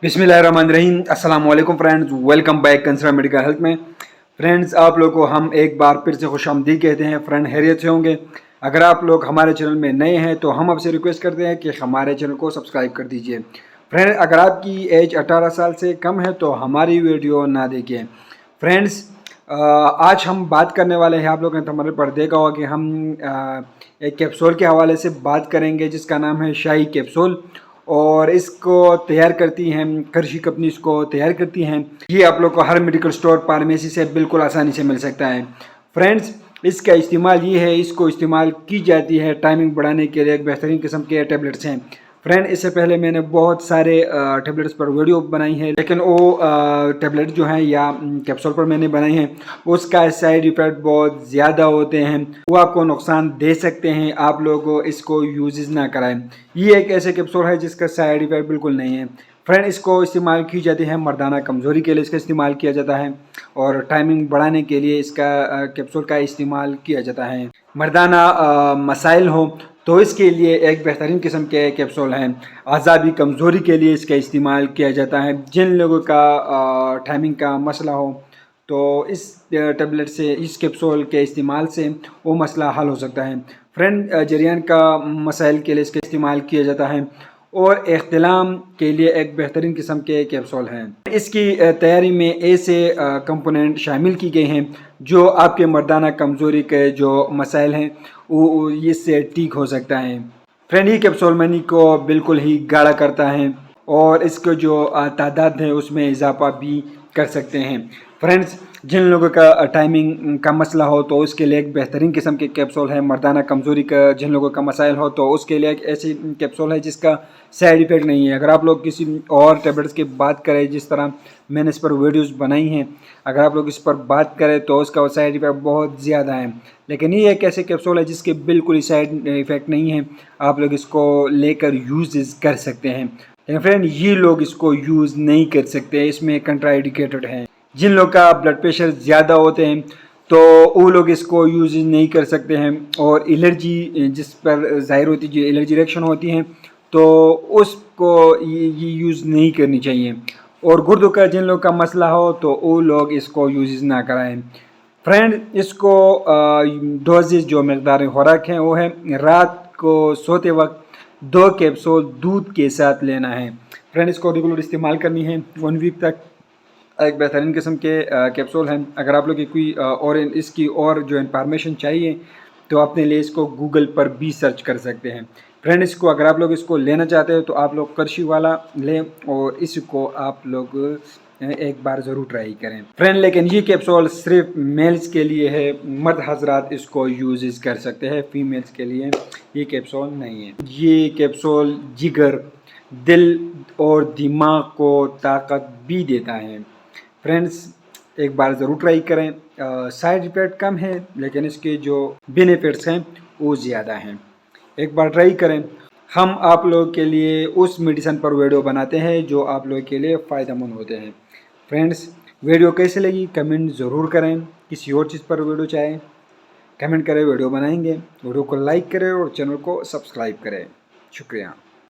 बिस्मिल्लाहिर्रहमानिर्रहीम। अस्सलाम वालेकुम friends, welcome back Kansara medical health में। फ्रेंड्स, आप लोग को हम एक बार फिर से खुशामदीद कहते हैं। फ्रेंड खैरियत से होंगे। अगर आप लोग हमारे चैनल में नए हैं तो हम आपसे रिक्वेस्ट करते हैं कि हमारे चैनल को सब्सक्राइब कर दीजिए। फ्रेंड, अगर आपकी एज 18 साल से कम है तो हमारी वीडियो ना देखिए। फ्रेंड्स, आज हम बात करने वाले हैं, आप लोगों ने हमारे पर देखा होगा कि हम एक कैप्सूल के हवाले से बात करेंगे जिसका नाम है शाही कैप्सूल, और इसको तैयार करती हैं करशी कंपनी, इसको तैयार करती हैं। ये आप लोग को हर मेडिकल स्टोर फार्मेसी से बिल्कुल आसानी से मिल सकता है। फ्रेंड्स, इसका इस्तेमाल ये है, इसको इस्तेमाल की जाती है टाइमिंग बढ़ाने के लिए। एक बेहतरीन किस्म के टैबलेट्स हैं। फ्रेंड, इससे पहले मैंने बहुत सारे टैबलेट्स पर वीडियो बनाई है, लेकिन वो टैबलेट जो हैं या कैप्सूल पर मैंने बनाई हैं उसका साइड इफ़ेक्ट बहुत ज़्यादा होते हैं, वो आपको नुकसान दे सकते हैं। आप लोग इसको यूज़ ना कराएं। ये एक ऐसे कैप्सूल है जिसका साइड इफ़ेक्ट बिल्कुल नहीं है। फ्रेंड, इसको इस्तेमाल की जाती है मर्दाना कमज़ोरी के लिए, इसका इस्तेमाल किया जाता है, और टाइमिंग बढ़ाने के लिए इसका कैप्सूल का इस्तेमाल किया जाता है। मर्दाना मसाइल हो तो इसके लिए एक बेहतरीन किस्म के कैप्सूल हैं। आज़ादी कमज़ोरी के लिए इसका इस्तेमाल किया जाता है। जिन लोगों का टाइमिंग का मसला हो तो इस टेबलेट से, इस कैप्सूल के इस्तेमाल से वो मसला हल हो सकता है। फ्रेंड, जरियान का मसाइल के लिए इसका इस्तेमाल किया जाता है, और इख्तिलाम के लिए एक बेहतरीन किस्म के कैप्सूल हैं। इसकी तैयारी में ऐसे कंपोनेंट शामिल की गए हैं जो आपके मर्दाना कमज़ोरी के जो मसाइल हैं वो इससे ठीक हो सकता है। फ्रेंड, ये कैप्सूल मनी को बिल्कुल ही गाढ़ा करता है, और इसको जो तादाद है उसमें इजाफा भी कर सकते हैं। फ्रेंड्स, जिन लोगों का टाइमिंग का मसला हो तो उसके लिए एक बेहतरीन किस्म के कैप्सूल है। मर्दाना कमज़ोरी का जिन लोगों का मसाइल हो तो उसके लिए एक ऐसी कैप्सूल है जिसका साइड इफ़ेक्ट नहीं है। अगर आप लोग किसी और टैबलेट्स की बात करें, जिस तरह मैंने इस पर वीडियोस बनाई हैं, अगर आप लोग इस पर बात करें तो उसका साइड इफ़ेक्ट बहुत ज़्यादा है, लेकिन ये एक ऐसे कैप्सूल है जिसके बिल्कुल ही साइड इफ़ेक्ट नहीं है। आप लोग इसको लेकर यूज़ कर सकते हैं। लेकिन फ्रेंड, ये लोग इसको यूज़ नहीं कर सकते, इसमें कंट्राइंडिकेटेड है। जिन लोग का ब्लड प्रेशर ज़्यादा होते हैं तो वो लोग इसको यूज़ नहीं कर सकते हैं, और एलर्जी जिस पर ज़ाहिर होती है, जो एलर्जी रिएक्शन होती हैं, तो उसको ये यूज़ नहीं करनी चाहिए। और गुर्दों का जिन लोग का मसला हो तो वो लोग इसको यूज़ ना कराएं। फ्रेंड, इसको डोजेज जो मकदार खुराक हैं वो है, रात को सोते वक्त 2 कैप्सूल दूध के साथ लेना है। फ्रेंड, इसको रेगुलर इस्तेमाल करनी है 1 वीक तक। एक बेहतरीन किस्म के कैप्सूल हैं। अगर आप लोग की कोई और इसकी और जो इन्फॉर्मेशन चाहिए तो अपने लिए इसको गूगल पर भी सर्च कर सकते हैं। फ्रेंड, इसको अगर आप लोग इसको लेना चाहते हो तो आप लोग करशी वाला लें, और इसको आप लोग एक बार ज़रूर ट्राई करें। फ्रेंड, लेकिन ये कैप्सूल सिर्फ मेल्स के लिए है, मर्द हजरात इसको यूज़ कर सकते हैं, फीमेल्स के लिए ये कैप्सूल नहीं है। ये कैप्सूल जिगर, दिल और दिमाग को ताकत भी देता है। फ्रेंड्स, एक बार ज़रूर ट्राई करें। साइड इफ़ेक्ट कम है, लेकिन इसके जो बेनिफिट्स हैं वो ज़्यादा हैं। एक बार ट्राई करें। हम आप लोग के लिए उस मेडिसिन पर वीडियो बनाते हैं जो आप लोग के लिए फ़ायदेमंद होते हैं। फ्रेंड्स, वीडियो कैसे लगी कमेंट ज़रूर करें। किसी और चीज़ पर वीडियो चाहें कमेंट करें, वीडियो बनाएंगे। वीडियो को लाइक करें और चैनल को सब्सक्राइब करें। शुक्रिया।